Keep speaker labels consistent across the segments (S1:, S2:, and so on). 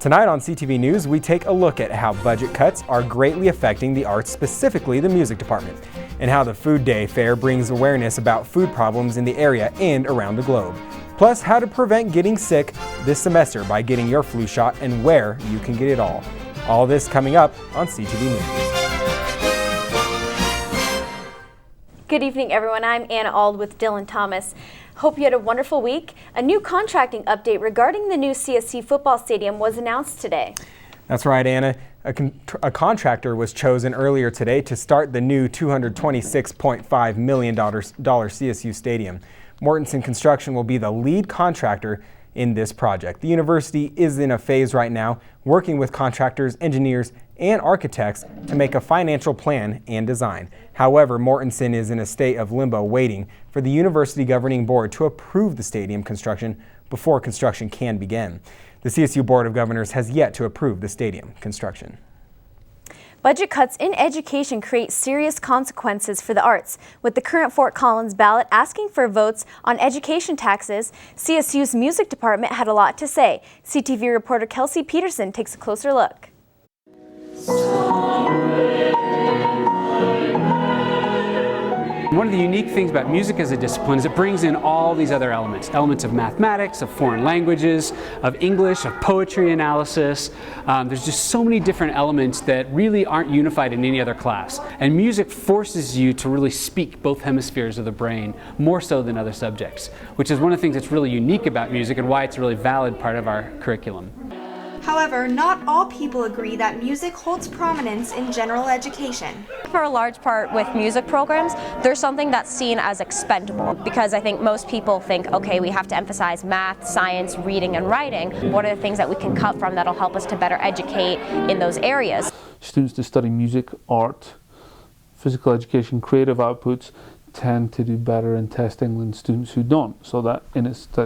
S1: Tonight on CTV News, we take a look at how budget cuts are greatly affecting the arts, specifically the music department, and how the Food Day Fair brings awareness about food problems in the area and around the globe. Plus, how to prevent getting sick this semester by getting your flu shot and where you can get it all. All this coming up on CTV News.
S2: Good evening, everyone. I'm Anna Ald with Dylan Thomas. Hope you had a wonderful week. A new contracting update regarding the new CSU football stadium was announced today. That's right, Anna. A contractor was chosen earlier today to start the new $226.5 million CSU stadium. Mortenson Construction will be the lead contractor in this project. The university is in a phase right now working with contractors, engineers, and architects to make a financial plan and design. However, Mortenson is in a state of limbo waiting for the university governing board to approve the stadium construction before construction can begin. The CSU Board of Governors has yet to approve the stadium construction. Budget cuts in education create serious consequences for the arts. With the current Fort Collins ballot asking for votes on education taxes, CSU's music department had a lot to say. CTV reporter Kelsey Peterson takes a closer look.
S3: One of the unique things about music as a discipline is it brings in all these other elements of mathematics, of foreign languages, of English, of poetry analysis. There's just so many different elements that really aren't unified in any other class. And music forces you to really speak both hemispheres of the brain, more so than other subjects, which is one of the things that's really unique about music and why it's a really valid part of our curriculum.
S4: However, not all people agree that music holds prominence in general education.
S5: For a large part with music programs, there's something that's seen as expendable because I think most people think, okay, we have to emphasize math, science, reading, and writing. What are the things that we can cut from that'll help us to better educate in those areas?
S6: Students that study music, art, physical education, creative outputs tend to do better in testing than students who don't. So that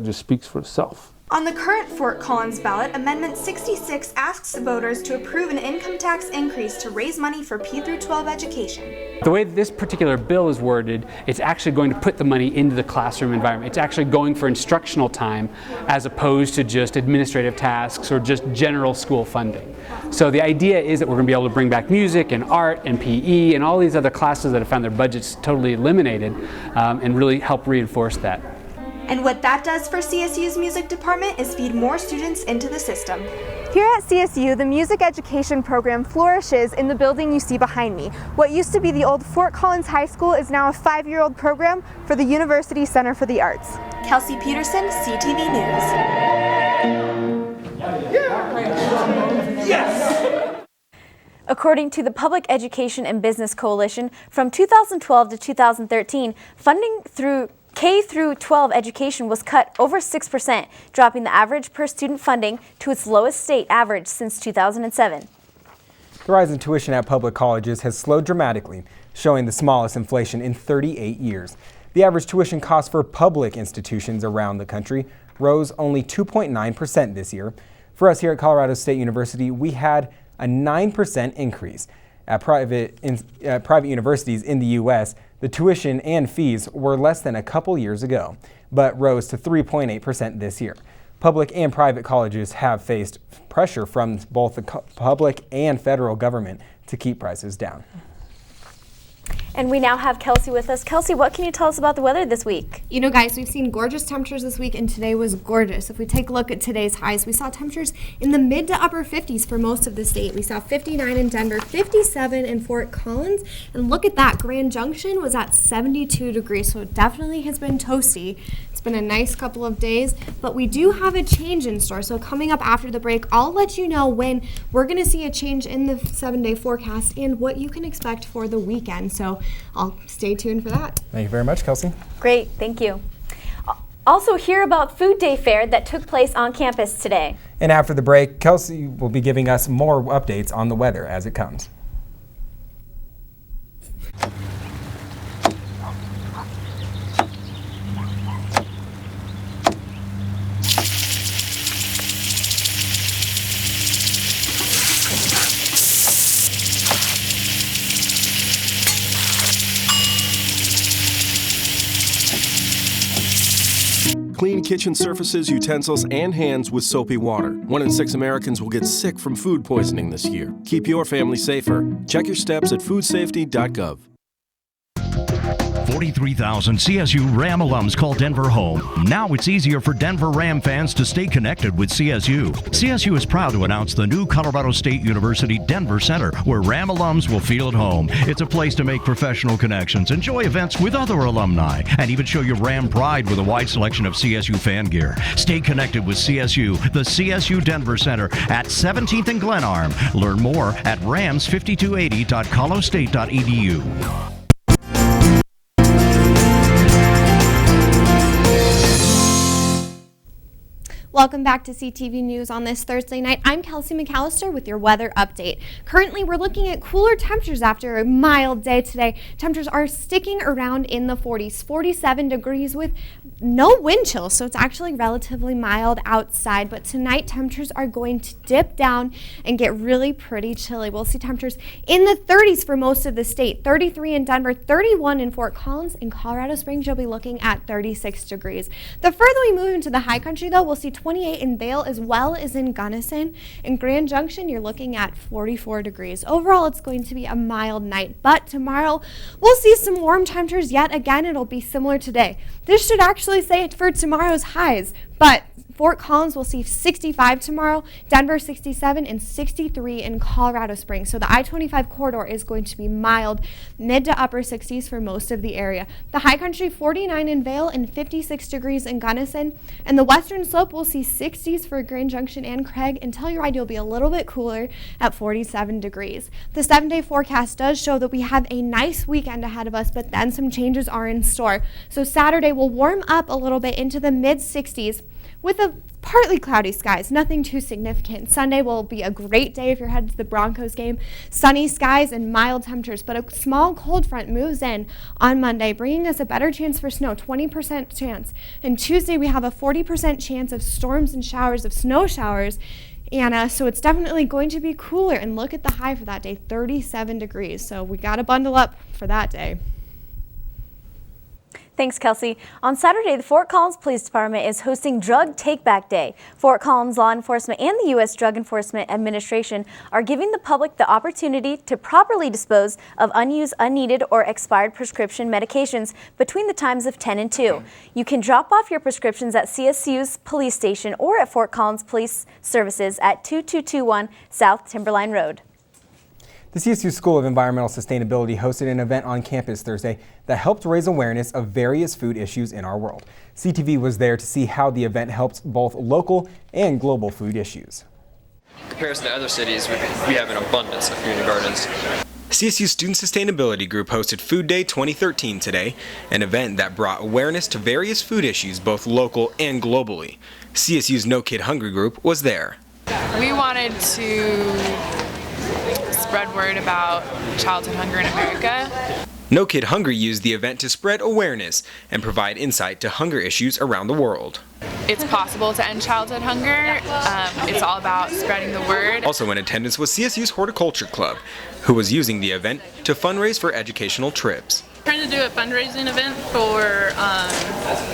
S6: just speaks for itself.
S4: On the current Fort Collins ballot, Amendment 66 asks voters to approve an income tax increase to raise money for P-12 education.
S3: The way this particular bill is worded, it's actually going to put the money into the classroom environment. It's actually going for instructional time as opposed to just administrative tasks or just general school funding. So the idea is that we're going to be able to bring back music and art and PE and all these other classes that have found their budgets totally eliminated and really help reinforce that.
S4: And what that does for CSU's music department is feed more students into the system.
S7: Here at CSU, the music education program flourishes in the building you see behind me. What used to be the old Fort Collins High School is now a 5-year-old program for the University Center for the Arts.
S4: Kelsey Peterson, CTV News.
S2: Yes! According to the Public Education and Business Coalition, from 2012 to 2013, funding through K-12 education was cut over 6%, dropping the average per student funding to its lowest state average since 2007. The rise in tuition at public colleges has slowed dramatically, showing the smallest inflation in 38 years. The average tuition cost for public institutions around the country rose only 2.9% this year. For us here at Colorado State University, we had a 9% increase. At private universities in the U.S., the tuition and fees were less than a couple years ago, but rose to 3.8% this year. Public and private colleges have faced pressure from both the public and federal government to keep prices down. And we now have Kelsey with us. Kelsey, what can you tell us about the weather this week?
S8: You know, guys, we've seen gorgeous temperatures this week, and today was gorgeous. If we take a look at today's highs, we saw temperatures in the mid to upper 50s for most of the state. We saw 59 in Denver, 57 in Fort Collins, and look at that. Grand Junction was at 72 degrees, so it definitely has been toasty. It's been a nice couple of days, but we do have a change in store. So coming up after the break, I'll let you know when we're going to see a change in the 7-day forecast and what you can expect for the weekend. So I'll stay tuned for that.
S1: Thank you very much, Kelsey.
S2: Great, thank you. Also hear about Food Day Fair that took place on campus today.
S1: And after the break, Kelsey will be giving us more updates on the weather as it comes.
S9: Clean kitchen surfaces, utensils, and hands with soapy water. 1 in 6 Americans will get sick from food poisoning this year. Keep your family safer. Check your steps at foodsafety.gov.
S10: 43,000 CSU Ram alums call Denver home. Now it's easier for Denver Ram fans to stay connected with CSU. CSU is proud to announce the new Colorado State University Denver Center, where Ram alums will feel at home. It's a place to make professional connections, enjoy events with other alumni, and even show your Ram pride with a wide selection of CSU fan gear. Stay connected with CSU, the CSU Denver Center at 17th and Glenarm. Learn more at rams5280.colostate.edu.
S8: Welcome back to CTV News on this Thursday night. I'm Kelsey McAllister with your weather update. Currently, we're looking at cooler temperatures after a mild day today. Temperatures are sticking around in the 40s, 47 degrees with no wind chill, so it's actually relatively mild outside. But tonight, temperatures are going to dip down and get really pretty chilly. We'll see temperatures in the 30s for most of the state, 33 in Denver, 31 in Fort Collins. In Colorado Springs, you'll be looking at 36 degrees. The further we move into the high country, though, we'll see 28 in Vail as well as in Gunnison. In Grand Junction, you're looking at 44 degrees. Overall, it's going to be a mild night, but tomorrow we'll see some warm temperatures yet again. It'll be similar today. This should actually say it for tomorrow's highs, but Fort Collins will see 65 tomorrow, Denver 67, and 63 in Colorado Springs. So the I-25 corridor is going to be mild, mid to upper 60s for most of the area. The high country 49 in Vail and 56 degrees in Gunnison. And the western slope will see 60s for Grand Junction and Craig. And Telluride, you'll be a little bit cooler at 47 degrees. The 7-day forecast does show that we have a nice weekend ahead of us, but then some changes are in store. So Saturday will warm up a little bit into the mid 60s. With a partly cloudy skies, nothing too significant. Sunday will be a great day if you're headed to the Broncos game. Sunny skies and mild temperatures, but a small cold front moves in on Monday, bringing us a better chance for snow, 20% chance. And Tuesday, we have a 40% chance of storms and showers, of snow showers. And so it's definitely going to be cooler. And look at the high for that day, 37 degrees. So we got to bundle up for that day.
S2: Thanks, Kelsey. On Saturday, the Fort Collins Police Department is hosting Drug Take-Back Day. Fort Collins Law Enforcement and the U.S. Drug Enforcement Administration are giving the public the opportunity to properly dispose of unused, unneeded, or expired prescription medications between the times of 10 and 2. You can drop off your prescriptions at CSU's police station or at Fort Collins Police Services at 2221 South Timberline Road.
S1: The CSU School of Environmental Sustainability hosted an event on campus Thursday that helped raise awareness of various food issues in our world. CTV was there to see how the event helps both local and global food issues.
S11: In comparison to other cities, we have an abundance of community gardens.
S1: CSU Student Sustainability Group hosted Food Day 2013 today, an event that brought awareness to various food issues both local and globally. CSU's No Kid Hungry group was there.
S12: We wanted to spread word about childhood hunger in America.
S1: No Kid Hungry used the event to spread awareness and provide insight to hunger issues around the world.
S12: It's possible to end childhood hunger. It's all about spreading the word.
S1: Also in attendance was CSU's Horticulture Club, who was using the event to fundraise for educational trips.
S13: Trying to do a fundraising event for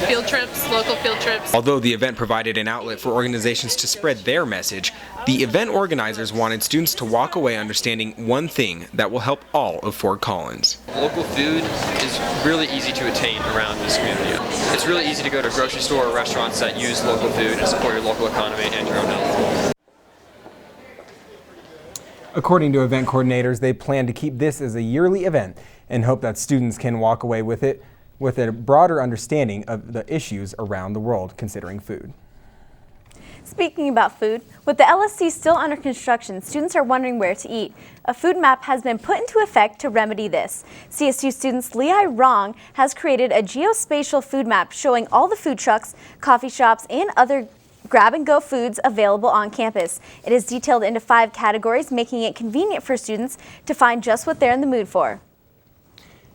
S13: field trips, local field trips.
S1: Although the event provided an outlet for organizations to spread their message, the event organizers wanted students to walk away understanding one thing that will help all of Fort Collins.
S11: Local food is really easy to attain around this community. It's really easy to go to a grocery store or restaurants that use local food and support your local economy and your own health.
S1: According to event coordinators, they plan to keep this as a yearly event and hope that students can walk away with it with a broader understanding of the issues around the world considering food.
S2: Speaking about food, with the LSC still under construction, students are wondering where to eat. A food map has been put into effect to remedy this. CSU students Lehigh Rong has created a geospatial food map showing all the food trucks, coffee shops, and other grab-and-go foods available on campus. It is detailed into 5 categories, making it convenient for students to find just what they're in the mood for.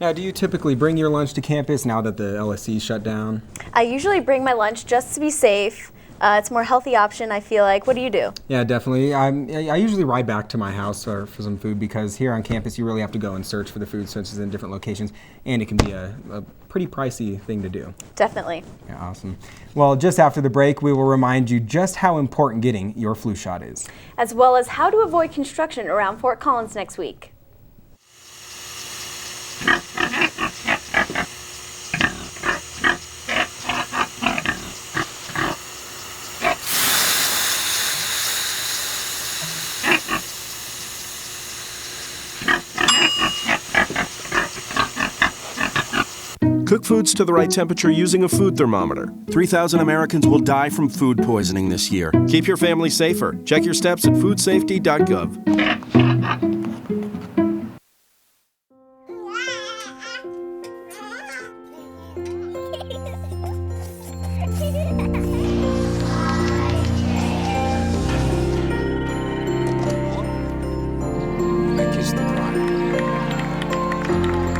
S1: Now, do you typically bring your lunch to campus now that the LSC shut down?
S2: I usually bring my lunch just to be safe. It's a more healthy option, I feel like. What do you do?
S1: Yeah, definitely. I usually ride back to my house for some food because here on campus you really have to go and search for the food since it's in different locations, and it can be a pretty pricey thing to do.
S2: Definitely.
S1: Yeah, awesome. Well, just after the break, we will remind you just how important getting your flu shot is,
S2: as well as how to avoid construction around Fort Collins next week.
S9: Cook foods to the right temperature using a food thermometer. 3,000 Americans will die from food poisoning this year. Keep your family safer. Check your steps at foodsafety.gov.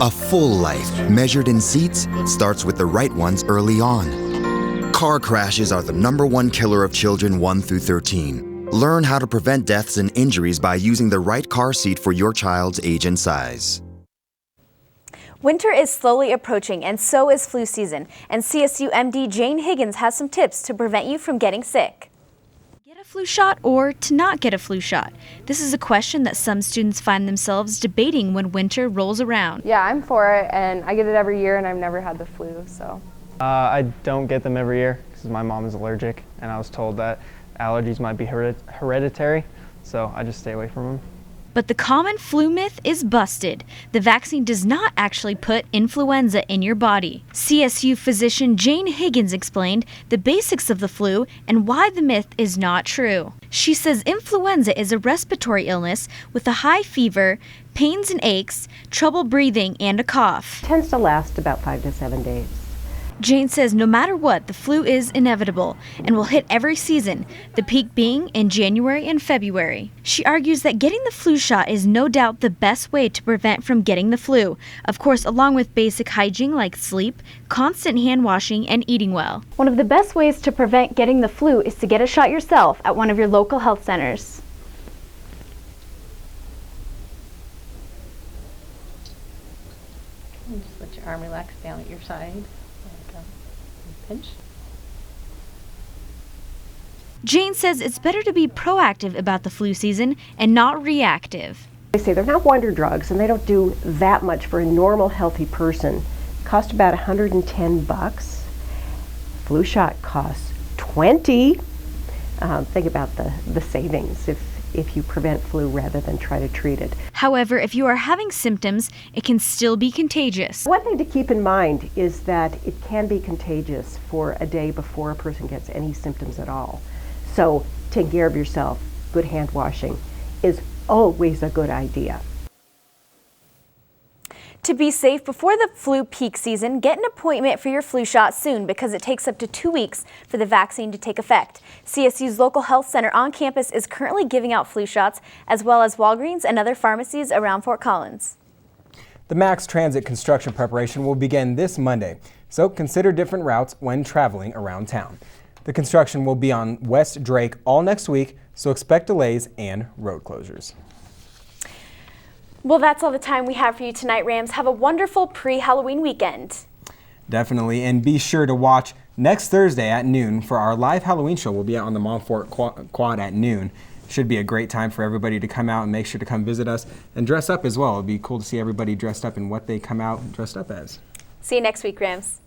S14: A full life, measured in seats, starts with the right ones early on. Car crashes are the #1 killer of children 1 through 13. Learn how to prevent deaths and injuries by using the right car seat for your child's age and size.
S2: Winter is slowly approaching, and so is flu season. And CSU MD Jane Higgins has some tips to prevent you from getting sick.
S15: Get a flu shot or to not get a flu shot? This is a question that some students find themselves debating when winter rolls around.
S16: Yeah, I'm for it, and I get it every year, and I've never had the flu, so.
S17: I don't get them every year because my mom is allergic, and I was told that allergies might be hereditary, so I just stay away from them.
S15: But the common flu myth is busted. The vaccine does not actually put influenza in your body. CSU physician Jane Higgins explained the basics of the flu and why the myth is not true. She says influenza is a respiratory illness with a high fever, pains and aches, trouble breathing, and a cough.
S18: It tends to last about 5 to 7 days.
S15: Jane says no matter what, the flu is inevitable and will hit every season, the peak being in January and February. She argues that getting the flu shot is no doubt the best way to prevent from getting the flu, of course along with basic hygiene like sleep, constant hand washing, and eating well.
S19: One of the best ways to prevent getting the flu is to get a shot yourself at one of your local health centers.
S18: Just let your arm relax down at your side. Pinch.
S15: Jane says it's better to be proactive about the flu season and not reactive.
S18: They say they're not wonder drugs and they don't do that much for a normal healthy person. Cost about $110. Flu shot costs $20. Think about the savings if you prevent flu rather than try to treat it.
S15: However, if you are having symptoms, it can still be contagious.
S18: One thing to keep in mind is that it can be contagious for a day before a person gets any symptoms at all. So taking care of yourself, good hand washing, is always a good idea.
S2: To be safe before the flu peak season, get an appointment for your flu shot soon because it takes up to 2 weeks for the vaccine to take effect. CSU's local health center on campus is currently giving out flu shots, as well as Walgreens and other pharmacies around Fort Collins.
S1: The MAX Transit construction preparation will begin this Monday, so consider different routes when traveling around town. The construction will be on West Drake all next week, so expect delays and road closures.
S2: Well, that's all the time we have for you tonight, Rams. Have a wonderful pre-Halloween weekend.
S1: Definitely, and be sure to watch next Thursday at noon for our live Halloween show. We'll be out on the Montfort Quad at noon. Should be a great time for everybody to come out and make sure to come visit us and dress up as well. It'll be cool to see everybody dressed up in what they come out dressed up as.
S2: See you next week, Rams.